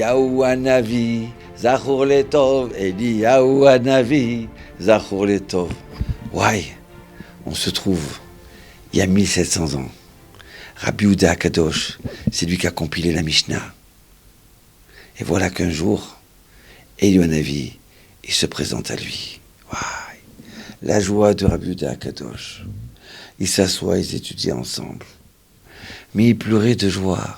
Eliyahu Hanavi, Zachor Letov, Eliyahu Hanavi, Zachor Letov. Ouais, on se trouve il y a 1700 ans. Rabbi Yehuda Akadosh, c'est lui qui a compilé la Mishnah. Et voilà qu'un jour, Eliyahu Hanavi, il se présente à lui. Ouais. La joie de Rabbi Yehuda Akadosh. Ils s'assoient, ils étudient ensemble. Mais il pleurait de joie.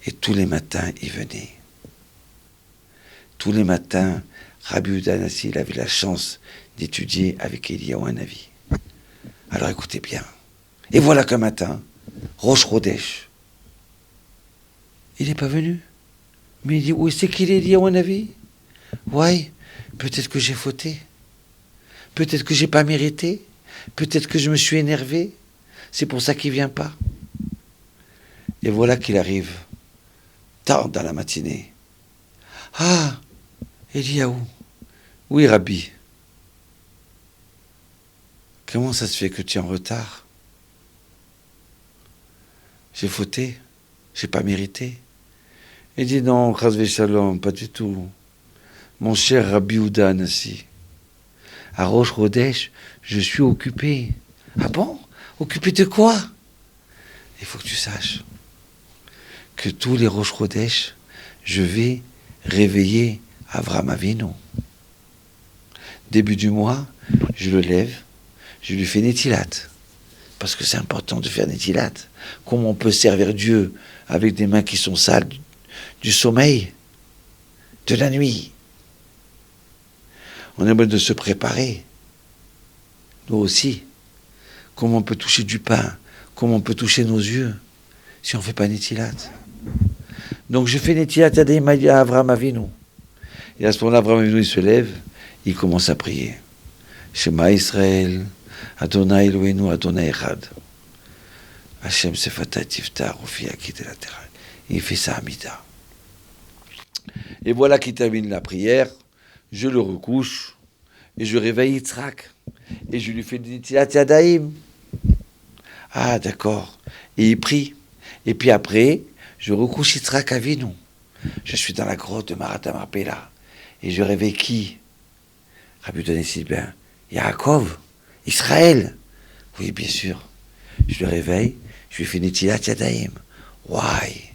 Et tous les matins, il venait. Tous les matins, Rabbi Yehuda Hanassi, il avait la chance d'étudier avec Eliyahu Hanavi. Alors écoutez bien. Et voilà qu'un matin, Rosh Chodesh, il n'est pas venu. Mais il dit, où c'est qu'il est, Eliyahu Hanavi? Ouais, peut-être que j'ai fauté. Peut-être que j'ai pas mérité. Peut-être que je me suis énervé. C'est pour ça qu'il vient pas. Et voilà qu'il arrive tard dans la matinée. Ah, Eliyahu. Oui, Rabbi. Comment ça se fait que tu es en retard? J'ai fauté. J'ai pas mérité. Il dit non, Chas v'Shalom, pas du tout. Mon cher Rabbi Yehuda Hanassi, à Rosh Chodesh, je suis occupé. Ah bon? Occupé de quoi? Il faut que tu saches que tous les Rosh Chodesh, je vais réveiller Avraham Avinu. Début du mois, je le lève, je lui fais Netilat. Parce que c'est important de faire Netilat. Comment on peut servir Dieu avec des mains qui sont sales du sommeil, de la nuit? On est besoin de se préparer. Nous aussi. Comment on peut toucher du pain? Comment on peut toucher nos yeux si on ne fait pas Netilat? Donc je fais Netilat à Avraham Avinu. Et à ce moment-là, Avraham Avinu, il se lève, il commence à prier. Shema Israël, Adonai Eloheinu, Adonai Echad. Hashem Sefatai Tiftar, Ofi Akit et la terre. Il fait ça à Mida. Et voilà qu'il termine la prière. Je le recouche et je réveille Yitzhak. Et je lui fais des Netilat Yadayim. Ah, d'accord. Et il prie. Et puis après, je recouche Yitzhak Avinu. Je suis dans la grotte de Marat Marpella. Et je réveille qui? Rabbi Yehuda Hanassi, ben, Yaakov, Israël. Oui, bien sûr. Je le réveille, je lui fais Netilat Yadayim. Why?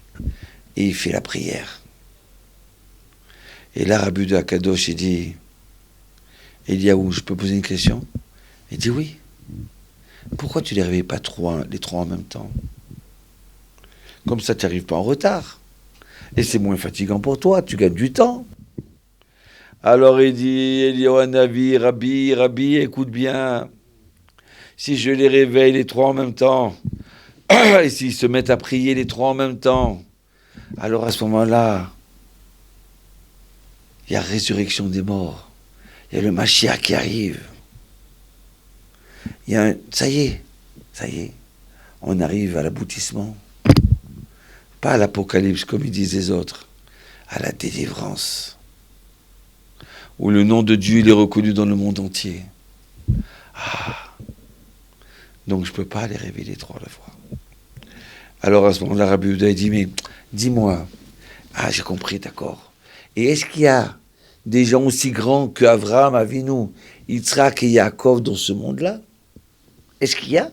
Et il fait la prière. Et là, Rabbi Yehuda Akadosh, il dit, Eliyahu, je peux poser une question? Il dit oui. Pourquoi tu ne les réveilles pas les trois en même temps? Comme ça, tu n'arrives pas en retard. Et c'est moins fatigant pour toi, tu gagnes du temps. Alors il dit, Eliyahu Hanavi, Rabbi, écoute bien. Si je les réveille les trois en même temps, et s'ils se mettent à prier les trois en même temps, alors à ce moment-là, il y a résurrection des morts. Il y a le Mashiach qui arrive. Ça y est, on arrive à l'aboutissement. Pas à l'apocalypse comme ils disent les autres, à la délivrance. Où le nom de Dieu il est reconnu dans le monde entier. Ah, donc je ne peux pas les révéler trois à la fois. Alors à ce moment-là, Rabbi Yehuda dit, mais dis-moi, ah j'ai compris, d'accord. Et est-ce qu'il y a des gens aussi grands que Avraham, Avinu, Yitzhak et Yaakov dans ce monde-là? Est-ce qu'il y a?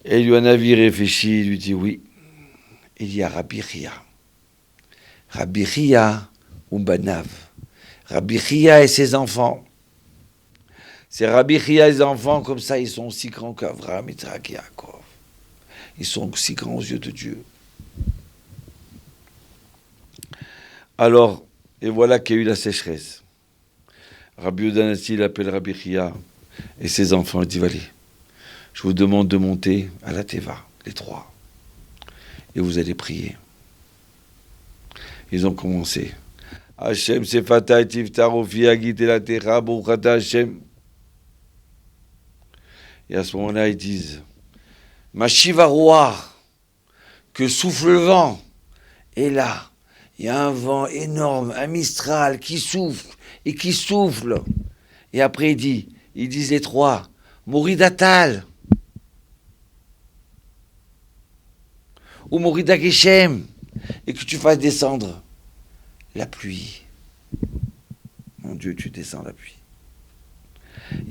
Et Eliyahu Hanavi réfléchit, il lui dit oui. Il y a Rabbi Chia. Rabbi Chia ou Banav. Rabbi Chia et ses enfants. C'est Rabbi Chia et ses enfants, comme ça, ils sont aussi grands qu'Avraham, Yitzhak et Yaakov. Ils sont aussi grands aux yeux de Dieu. Alors, et voilà qu'il y a eu la sécheresse. Rabbi Yehuda Hanassi, il appelle Rabbi Chia et ses enfants, il dit, allez, je vous demande de monter à la Teva, les trois. Et vous allez prier. Ils ont commencé. Hashem Sefatai Tiftar Ofi Agit et la Terra, Bouchata Hashem. Et à ce moment-là, ils disent, Mashiva Roar, que souffle le vent. Et là, il y a un vent énorme, un mistral qui souffle et qui souffle. Et après, ils disent les trois, Moridatal. ou Morida Geshem, et que tu fasses descendre la pluie. Mon Dieu, tu descends la pluie.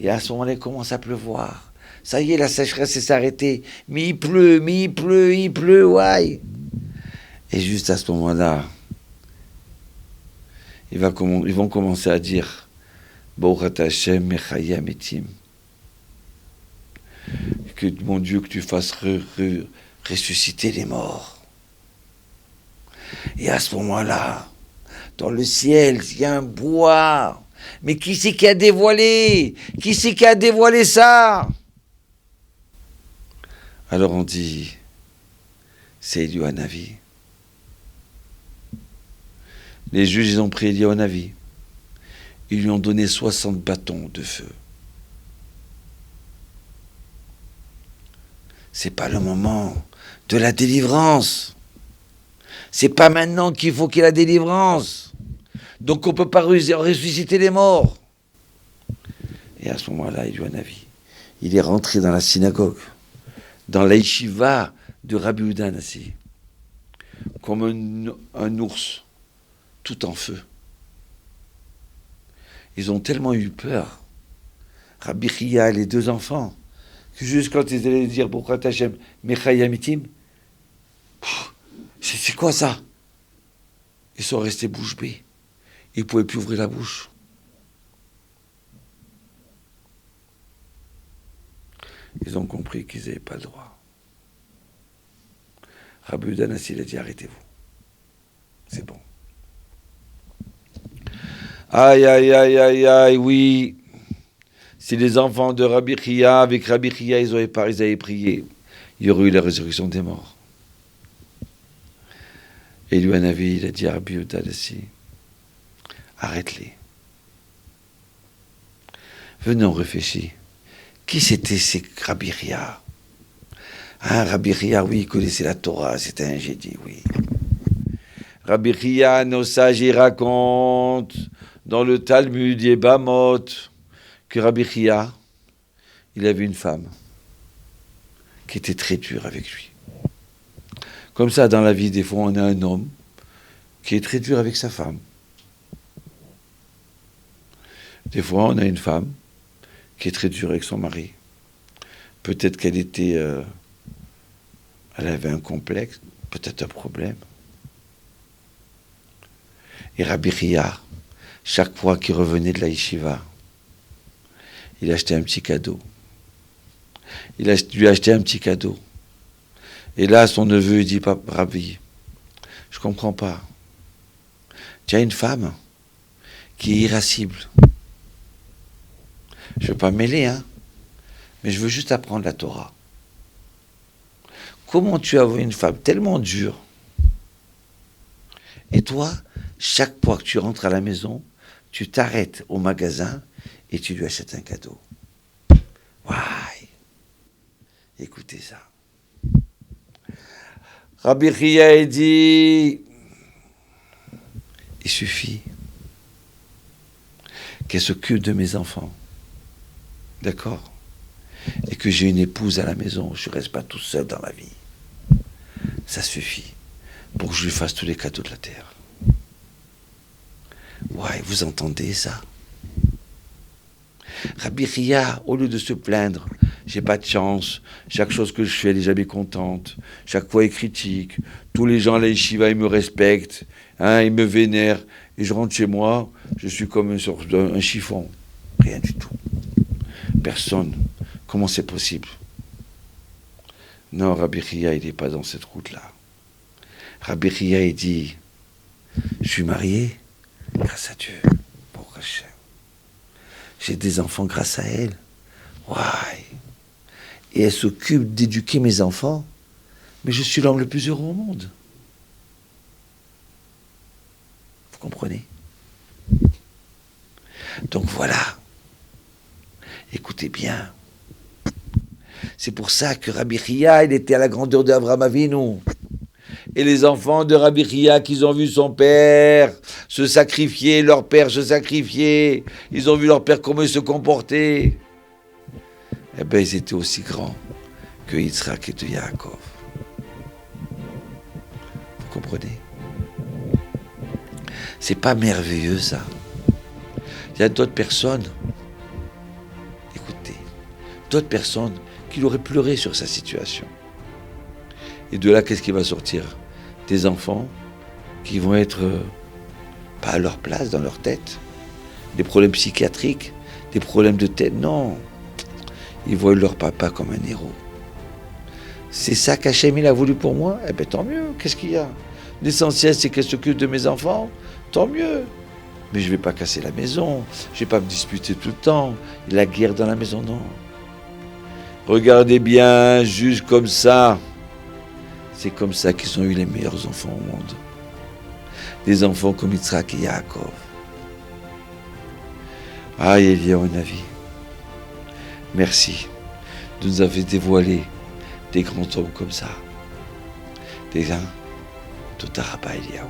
Et à ce moment-là, il commence à pleuvoir. Ça y est, la sécheresse s'est arrêtée. Mais il pleut, ouais. Et juste à ce moment-là, ils vont commencer à dire Baruch Hashem Mechaya Metim. Que mon Dieu, que tu fasses ressusciter les morts. Et à ce moment-là, dans le ciel, il y a un bois. Mais qui c'est qui a dévoilé? Qui c'est qui a dévoilé ça? Alors on dit, c'est Eliyahu Hanavi. Les juges, ils ont pris Eliyahu Hanavi. Ils lui ont donné 60 bâtons de feu. C'est pas le moment de la délivrance. C'est pas maintenant qu'il faut qu'il y ait la délivrance. Donc on peut pas ressusciter les morts. Et à ce moment-là, Eliyahu Hanavi, il est rentré dans la synagogue, dans la yeshiva de Rabbi Yehuda Hanassi, comme un ours, tout en feu. Ils ont tellement eu peur, Rabbi Chia et les deux enfants, que juste quand ils allaient dire Baruch Hashem Mechaya Mitim, c'est quoi ça? Ils sont restés bouche bée. Ils ne pouvaient plus ouvrir la bouche. Ils ont compris qu'ils n'avaient pas le droit. Rabbi Yehuda Hanassi a dit arrêtez-vous. C'est bon. Aïe, aïe, aïe, aïe, aïe, oui. Si les enfants de Rabbi Chia, avec Rabbi Chia, ils avaient prié, il y aurait eu la résurrection des morts. Et Eliyahu Hanavi, il a dit à Rabbi Yehuda Hanassi, arrête-les. Venez, on réfléchit. Qui c'était ces Rabbi Chia? Rabbi Chia, oui, il connaissait la Torah, c'était un génie, oui. Rabbi Chia, nos sages, ils racontent dans le Talmud Yebamot que Rabbi Chia, il avait une femme qui était très dure avec lui. Comme ça, dans la vie, des fois, on a un homme qui est très dur avec sa femme. Des fois, on a une femme qui est très dure avec son mari. Peut-être qu'elle était... elle avait un complexe, peut-être un problème. Et Rabbi Chia, chaque fois qu'il revenait de la yeshiva, il achetait un petit cadeau. Il lui achetait un petit cadeau. Et là, son neveu, il dit, Rabbi, je ne comprends pas. Tu as une femme qui est irascible. Je ne veux pas mêler, hein, mais je veux juste apprendre la Torah. Comment tu as une femme tellement dure? Et toi, chaque fois que tu rentres à la maison, tu t'arrêtes au magasin et tu lui achètes un cadeau. Waouh! Écoutez ça. Rabbi Chia dit, il suffit qu'elle s'occupe de mes enfants. D'accord? Et que j'ai une épouse à la maison, je ne reste pas tout seul dans la vie. Ça suffit pour que je lui fasse tous les cadeaux de la terre. Ouais, vous entendez ça? Rabbi Chia, au lieu de se plaindre, j'ai pas de chance, chaque chose que je fais, elle est jamais contente, chaque fois il critique, tous les gens à la yeshiva, ils me respectent, hein, ils me vénèrent, et je rentre chez moi, je suis comme une sorte d'un chiffon. Rien du tout. Personne. Comment c'est possible? Non, Rabbi Chia, il n'est pas dans cette route-là. Rabbi Chia, il dit, je suis marié grâce à Dieu. Pour Hachem. J'ai des enfants grâce à elle. Ouais. Et elle s'occupe d'éduquer mes enfants. Mais je suis l'homme le plus heureux au monde. Vous comprenez? Donc voilà. Écoutez bien. C'est pour ça que Rabbi Chia, il était à la grandeur d'Avraham Avinu. Et les enfants de Rabbi Chia, qu'ils ont vu son père se sacrifier, leur père se sacrifier, ils ont vu leur père comment il se comportait. Eh bien, ils étaient aussi grands que Yitzhak et de Yaakov. comprenez? C'est pas merveilleux ça. Il y a d'autres personnes, écoutez, d'autres personnes qui auraient pleuré sur sa situation. Et de là, qu'est-ce qui va sortir? Des enfants qui vont être pas à leur place dans leur tête. Des problèmes psychiatriques, des problèmes de tête. Non, ils voient leur papa comme un héros. C'est ça qu'Hachem il a voulu pour moi? Eh bien tant mieux, qu'est-ce qu'il y a? L'essentiel c'est qu'elle s'occupe de mes enfants, tant mieux. Mais je ne vais pas casser la maison, je ne vais pas me disputer tout le temps, la guerre dans la maison, non. Regardez bien, juste comme ça, c'est comme ça qu'ils ont eu les meilleurs enfants au monde. Des enfants comme Yitzhak et Yaakov. Ah, Eliyahu Navi, merci de nous avoir dévoilé des grands hommes comme ça. Des gens, tout à Rabba Eliyahu.